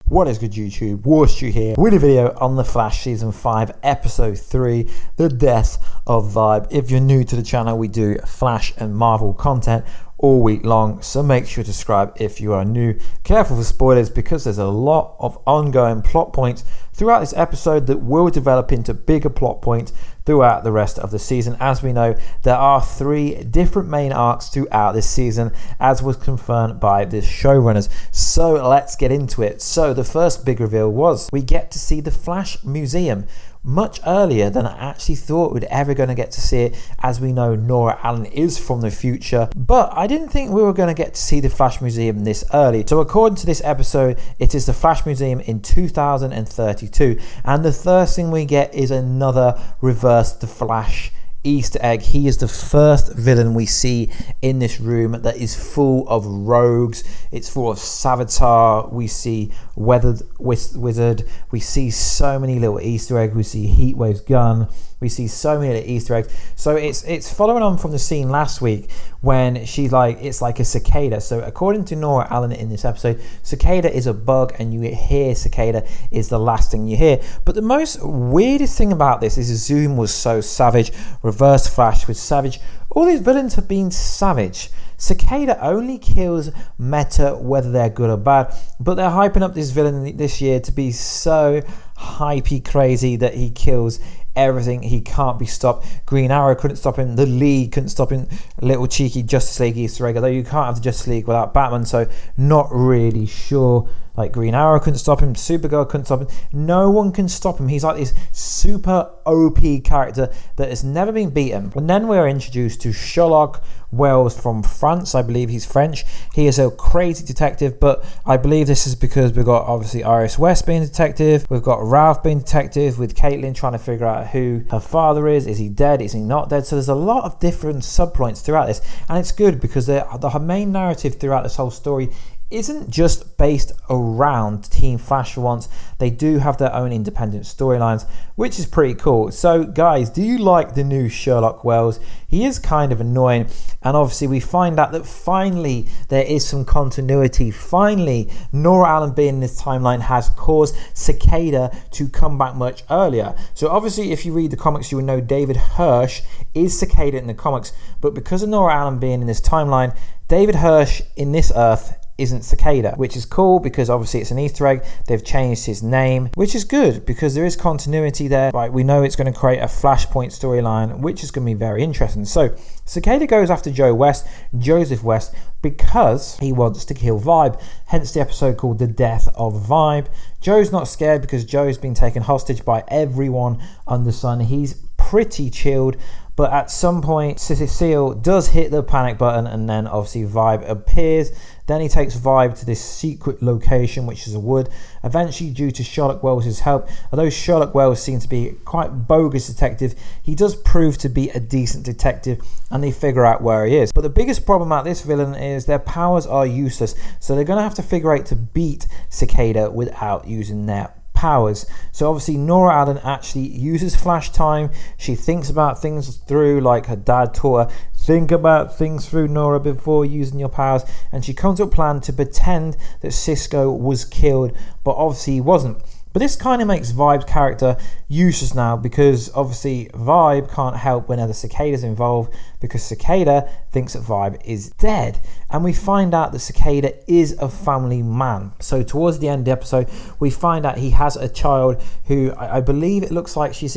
What is good YouTube, Warstu here with a video on The Flash Season 5 Episode 3, The Death of Vibe. If you're new to the channel, we do Flash and Marvel content all week long, so make sure to subscribe if you are new. Careful for spoilers because there's a lot of ongoing plot points throughout this episode that will develop into bigger plot points throughout the rest of the season. As we know, there are 3 different main arcs throughout this season, as was confirmed by the showrunners. So let's get into it. So the first big reveal was we get to see the Flash Museum much earlier than I actually thought we'd ever going to get to see it. As we know, Nora Allen is from the future, but I didn't think we were going to get to see the Flash Museum this early. So according to this episode, it is the Flash Museum in 2032, and the first thing we get is another Reverse the Flash Easter egg. He is the first villain we see in this room that is full of rogues. It's full of Savitar. We see Weathered Wizard. We see so many little Easter eggs. We see Heatwave's gun. We see so many little Easter eggs. So it's following on from the scene last week when it's like a cicada. So according to Nora Allen in this episode, cicada is a bug, and you hear cicada is the last thing you hear. But the most weirdest thing about this is Zoom was so savage. Reverse Flash was savage. All these villains have been savage. Cicada only kills meta whether they're good or bad, but they're hyping up this villain this year to be so hypey crazy that he kills everything. He can't be stopped. Green Arrow couldn't stop him. The League couldn't stop him. Little cheeky Justice League Easter egg, although you can't have the Justice League without Batman, so not really sure. Like Green Arrow couldn't stop him. Supergirl couldn't stop him. No one can stop him. He's like this super OP character that has never been beaten. And then we're introduced to Sherlock Wells from France. I believe he's French. He is a crazy detective, but I believe this is because we've got obviously Iris West being detective. We've got Ralph being detective, with Caitlin trying to figure out who her father is. Is he dead? Is he not dead? So there's a lot of different subpoints throughout this, and it's good because the main narrative throughout this whole story isn't just based around Team Flash for once. They do have their own independent storylines, which is pretty cool. So guys, do you like the new Sherlock Wells? He is kind of annoying, and obviously we find out that finally there is some continuity. Finally, Nora Allen being in this timeline has caused Cicada to come back much earlier. So obviously if you read the comics, you will know David Hirsch is Cicada in the comics, but because of Nora Allen being in this timeline, David Hirsch in this Earth isn't Cicada, which is cool because obviously it's an Easter egg. They've changed his name, which is good because there is continuity there. Right, we know it's going to create a Flashpoint storyline, which is going to be very interesting. So Cicada goes after Joseph West, because he wants to kill Vibe, hence the episode called The Death of Vibe. Joe's not scared because Joe's been taken hostage by everyone under the sun. He's pretty chilled, but at some point Cecile does hit the panic button, and then obviously Vibe appears. Then he takes Vibe to this secret location, which is a wood. Eventually, due to Sherlock Wells' help, although Sherlock Wells seems to be quite bogus detective, he does prove to be a decent detective, and they figure out where he is. But the biggest problem about this villain is their powers are useless, so they're going to have to figure out to beat Cicada without using their powers. So obviously Nora Allen actually uses flash time. She thinks about things through, like her dad taught her, think about things through, Nora, before using your powers, and she comes up with a plan to pretend that Cisco was killed, but obviously he wasn't. But this kind of makes Vibe's character useless now, because obviously Vibe can't help whenever Cicada's involved, because Cicada thinks that Vibe is dead. And we find out that Cicada is a family man. So towards the end of the episode, we find out he has a child who I believe it looks like she's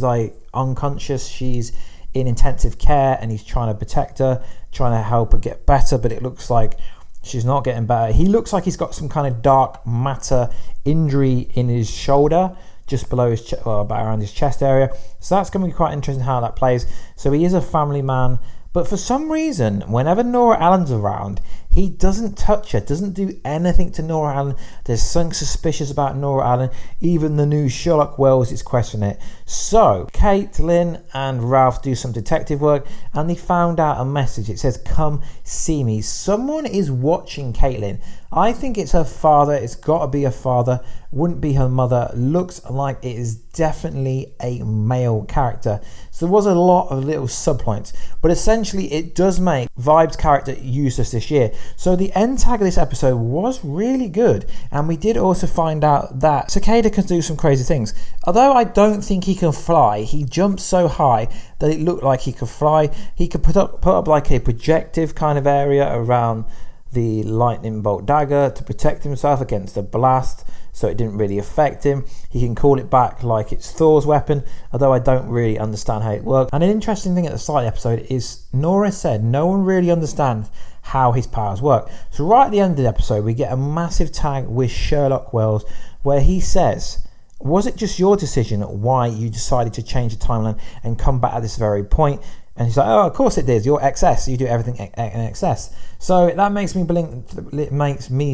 like unconscious. She's in intensive care, and he's trying to protect her, trying to help her get better, but it looks like she's not getting better. He looks like he's got some kind of dark matter injury in his shoulder, just below his chest, well, about around his chest area. So that's going to be quite interesting how that plays. So he is a family man, but for some reason, whenever Nora Allen's around, he doesn't touch her, doesn't do anything to Nora Allen. There's something suspicious about Nora Allen. Even the new Sherlock Wells is questioning it. So Caitlin and Ralph do some detective work and they found out a message. It says, "Come see me." Someone is watching Caitlin. I think it's her father. It's got to be her father. Wouldn't be her mother. Looks like it is definitely a male character. So there was a lot of little subpoints, but essentially it does make Vibe's character useless this year. So the end tag of this episode was really good, and we did also find out that Cicada can do some crazy things. Although I don't think he can fly, he jumps so high that it looked like he could fly. He could put up like a projective kind of area around the lightning bolt dagger to protect himself against the blast, so it didn't really affect him. He can call it back like it's Thor's weapon, although I don't really understand how it works. And an interesting thing at the start of the episode is Nora said no one really understands how his powers work. So right at the end of the episode, we get a massive tag with Sherlock Wells where he says, "Was it just your decision why you decided to change the timeline and come back at this very point?" And he's like, "Oh, of course it is. You're XS. You do everything in XS." So that makes me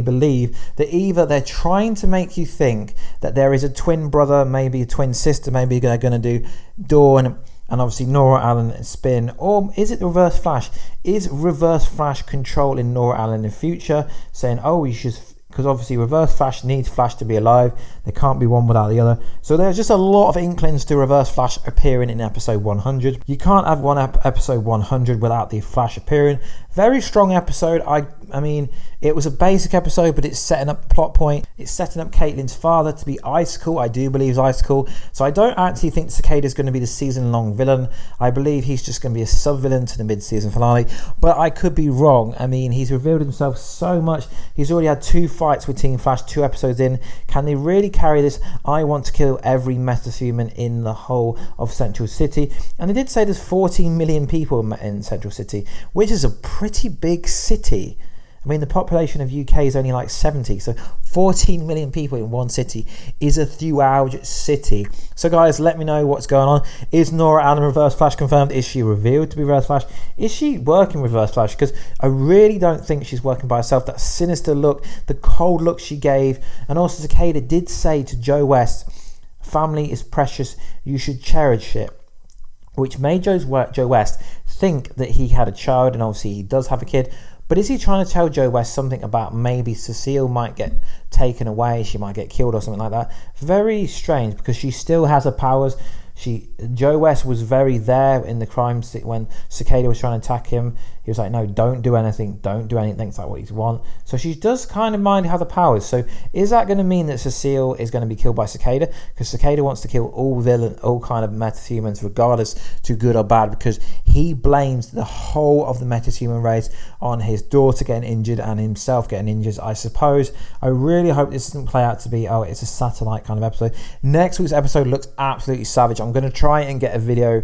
believe that either they're trying to make you think that there is a twin brother, maybe a twin sister, maybe they're going to do Dawn and obviously Nora Allen and Spin, or is it the Reverse Flash? Is Reverse Flash controlling Nora Allen in the future, saying, "Oh, you should," because obviously Reverse Flash needs Flash to be alive. They can't be one without the other. So there's just a lot of inklings to Reverse Flash appearing in episode 100. You can't have episode 100 without the Flash appearing. Very strong episode. I mean, it was a basic episode, but it's setting up the plot point. It's setting up Caitlin's father to be Icicle. I do believe he's Icicle. So I don't actually think Cicada is going to be the season-long villain. I believe he's just going to be a sub-villain to the mid-season finale. But I could be wrong. I mean, he's revealed himself so much. He's already had 2 fights with Team Flash, 2 episodes in. Can they really carry this? I want to kill every metahuman in the whole of Central City. And they did say there's 14 million people in Central City, which is a pretty big city. I mean, the population of UK is only like 70, so 14 million people in one city is a huge city. So guys, let me know what's going on. Is Nora Allen Reverse Flash confirmed? Is she revealed to be Reverse Flash? Is she working Reverse Flash? Because I really don't think she's working by herself. That sinister look, the cold look she gave, and also Cicada did say to Joe West, "Family is precious, you should cherish it," which made Joe West think that he had a child, and obviously he does have a kid. But is he trying to tell Joe West something about maybe Cecile might get taken away, she might get killed or something like that? Very strange, because she still has her powers. Joe West was very there in the crime scene when Cicada was trying to attack him. He was like, "No, don't do anything. Don't do anything." It's like what he's want. So she does kind of mind have the powers. So is that going to mean that Cecile is going to be killed by Cicada? Because Cicada wants to kill all kind of metahumans, regardless to good or bad, because he blames the whole of the metahuman race on his daughter getting injured and himself getting injured, I suppose. I really hope this doesn't play out to be, oh, it's a satellite kind of episode. Next week's episode looks absolutely savage. I'm going to try and get a video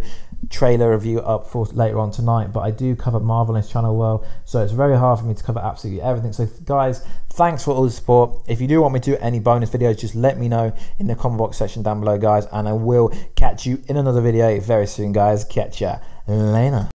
trailer review up for later on tonight, but I do cover Marvel on this channel well, so it's very hard for me to cover absolutely everything. So guys, thanks for all the support. If you do want me to do any bonus videos, just let me know in the comment box section down below, guys, and I will catch you in another video very soon, guys. Catch ya later.